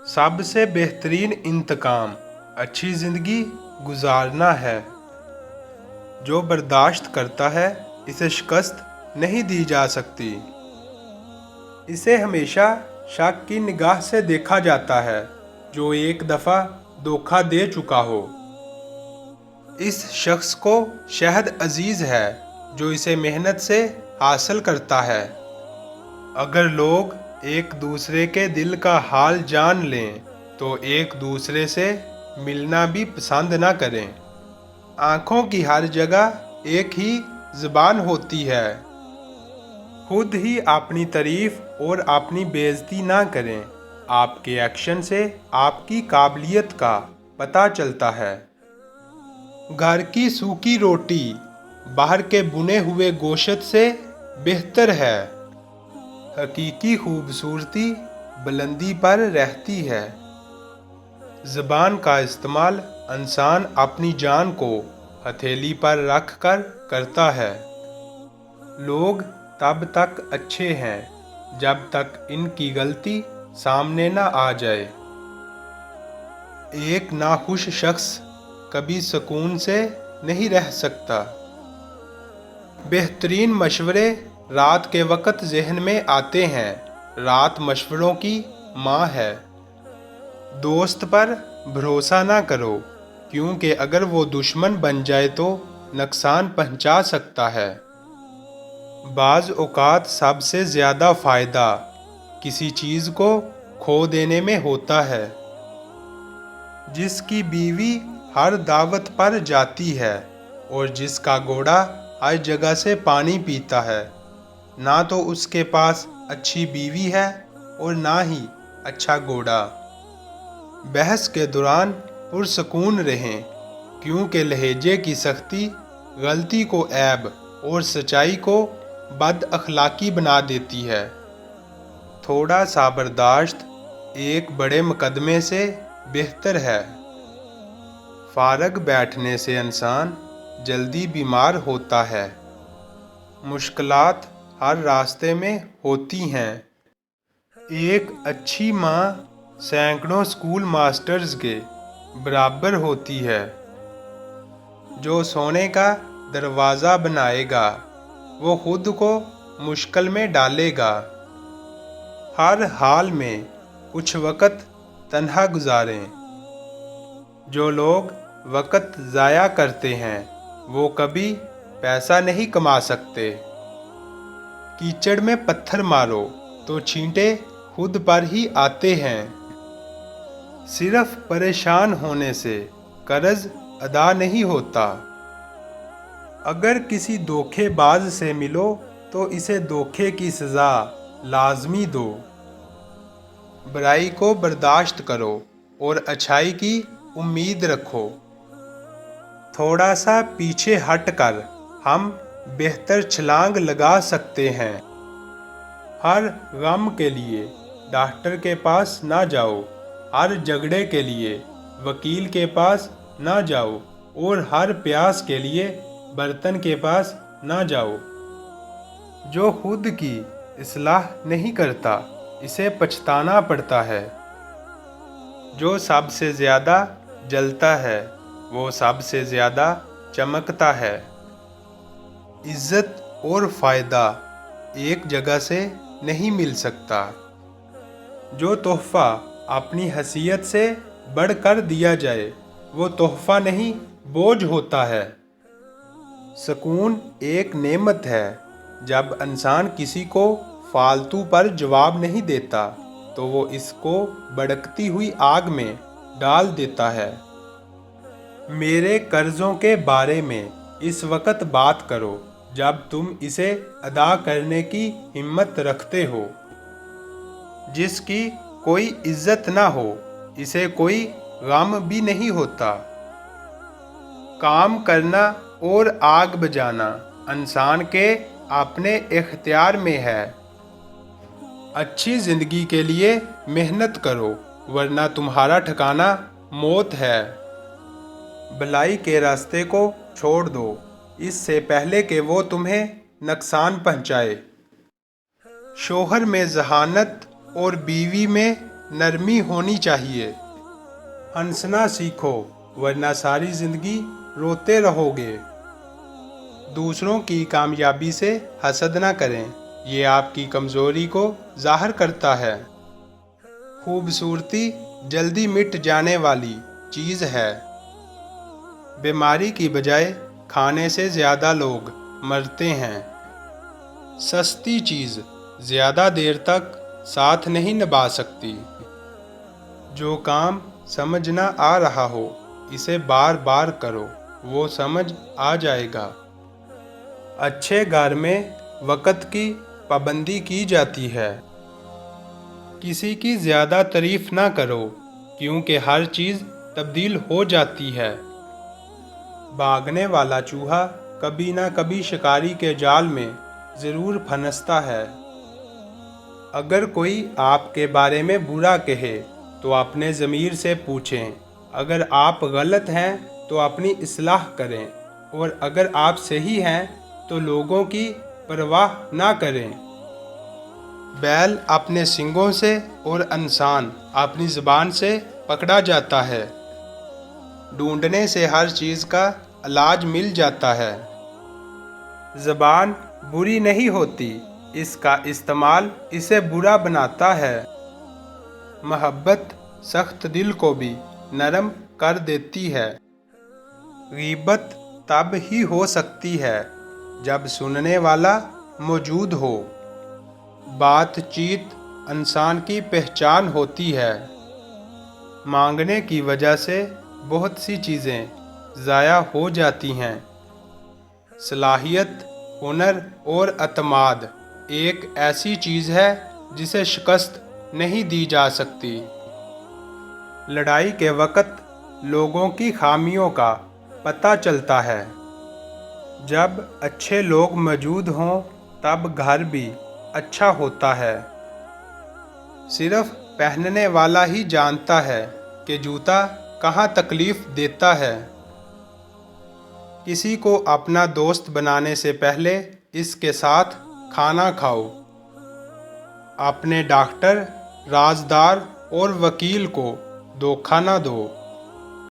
सबसे बेहतरीन इंतकाम अच्छी ज़िंदगी गुजारना है। जो बर्दाश्त करता है इसे शिकस्त नहीं दी जा सकती। इसे हमेशा शक की निगाह से देखा जाता है जो एक दफ़ा धोखा दे चुका हो। इस शख्स को शहद अजीज़ है जो इसे मेहनत से हासिल करता है। अगर लोग एक दूसरे के दिल का हाल जान लें तो एक दूसरे से मिलना भी पसंद ना करें। आँखों की हर जगह एक ही ज़बान होती है। खुद ही अपनी तारीफ और अपनी बेइज्जती ना करें। आपके एक्शन से आपकी काबिलियत का पता चलता है। घर की सूखी रोटी बाहर के बुने हुए गोश्त से बेहतर है। हकीकी खूबसूरती बुलंदी पर रहती है। ज़बान का इस्तेमाल इंसान अपनी जान को हथेली पर रख कर करता है। लोग तब तक अच्छे हैं जब तक इनकी गलती सामने न आ जाए। एक नाखुश शख्स कभी सुकून से नहीं रह सकता। बेहतरीन मशवरे रात के वक़्त ज़हन में आते हैं। रात मशवरों की माँ है। दोस्त पर भरोसा ना करो क्योंकि अगर वो दुश्मन बन जाए तो नुकसान पहुंचा सकता है। बाज़ औक़ात सबसे ज़्यादा फ़ायदा किसी चीज़ को खो देने में होता है। जिसकी बीवी हर दावत पर जाती है और जिसका घोड़ा हर जगह से पानी पीता है, ना तो उसके पास अच्छी बीवी है और ना ही अच्छा घोड़ा। बहस के दौरान पुरसकून रहें क्योंकि लहजे की सख्ती गलती को ऐब और सच्चाई को बद अखलाकी बना देती है। थोड़ा सा बर्दाश्त एक बड़े मुकदमे से बेहतर है। फारग बैठने से इंसान जल्दी बीमार होता है। मुश्किलात हर रास्ते में होती हैं। एक अच्छी माँ सैकड़ों स्कूल मास्टर्स के बराबर होती है। जो सोने का दरवाज़ा बनाएगा वो खुद को मुश्किल में डालेगा। हर हाल में कुछ वक़्त तन्हा गुजारें। जो लोग वक़्त ज़ाया करते हैं वो कभी पैसा नहीं कमा सकते। कीचड़ में पत्थर मारो तो छींटे खुद पर ही आते हैं। सिर्फ परेशान होने से कर्ज अदा नहीं होता। अगर किसी धोखेबाज से मिलो तो इसे धोखे की सज़ा लाजमी दो। बुराई को बर्दाश्त करो और अच्छाई की उम्मीद रखो। थोड़ा सा पीछे हटकर हम बेहतर छलांग लगा सकते हैं। हर गम के लिए डॉक्टर के पास ना जाओ। हर झगड़े के लिए वकील के पास ना जाओ और हर प्यास के लिए बर्तन के पास ना जाओ। जो खुद की इस्लाह नहीं करता इसे पछताना पड़ता है। जो सबसे ज़्यादा जलता है वो सबसे ज़्यादा चमकता है। इज़्ज़त और फ़ायदा एक जगह से नहीं मिल सकता। जो तोहफ़ा अपनी हैसियत से बढ़कर दिया जाए वो तोहफ़ा नहीं बोझ होता है। सुकून एक नेमत है। जब इंसान किसी को फालतू पर जवाब नहीं देता तो वो इसको भड़कती हुई आग में डाल देता है। मेरे कर्ज़ों के बारे में इस वक्त बात करो जब तुम इसे अदा करने की हिम्मत रखते हो। जिसकी कोई इज्जत ना हो इसे कोई गम भी नहीं होता। काम करना और आग बुझाना इंसान के अपने इख्तियार में है। अच्छी ज़िंदगी के लिए मेहनत करो वरना तुम्हारा ठिकाना मौत है। भलाई के रास्ते को छोड़ दो इससे पहले कि वो तुम्हें नुकसान पहुंचाए। शोहर में जहानत और बीवी में नरमी होनी चाहिए। हंसना सीखो वरना सारी जिंदगी रोते रहोगे। दूसरों की कामयाबी से हसद ना करें, ये आपकी कमजोरी को जाहिर करता है। खूबसूरती जल्दी मिट जाने वाली चीज़ है। बीमारी की बजाय खाने से ज़्यादा लोग मरते हैं। सस्ती चीज़ ज़्यादा देर तक साथ नहीं निभा सकती। जो काम समझ ना आ रहा हो इसे बार बार करो, वो समझ आ जाएगा। अच्छे घर में वक़्त की पाबंदी की जाती है। किसी की ज़्यादा तारीफ ना करो क्योंकि हर चीज़ तब्दील हो जाती है। भागने वाला चूहा कभी ना कभी शिकारी के जाल में ज़रूर फंसता है। अगर कोई आपके बारे में बुरा कहे तो अपने ज़मीर से पूछें। अगर आप गलत हैं तो अपनी इस्लाह करें, और अगर आप सही हैं तो लोगों की परवाह ना करें। बैल अपने सींगों से और इंसान अपनी ज़ुबान से पकड़ा जाता है। ढूंढने से हर चीज़ का इलाज मिल जाता है। ज़बान बुरी नहीं होती, इसका इस्तेमाल इसे बुरा बनाता है। मोहब्बत सख्त दिल को भी नरम कर देती है। गीबत तब ही हो सकती है जब सुनने वाला मौजूद हो। बातचीत इंसान की पहचान होती है। मांगने की वजह से बहुत सी चीज़ें ज़ाया हो जाती हैं। सलाहियत, हुनर और अतमाद एक ऐसी चीज़ है जिसे शिकस्त नहीं दी जा सकती। लड़ाई के वक़्त लोगों की खामियों का पता चलता है। जब अच्छे लोग मौजूद हों तब घर भी अच्छा होता है। सिर्फ पहनने वाला ही जानता है कि जूता कहाँ तकलीफ़ देता है। किसी को अपना दोस्त बनाने से पहले इसके साथ खाना खाओ। अपने डॉक्टर, राजदार और वकील को धोखा ना दो।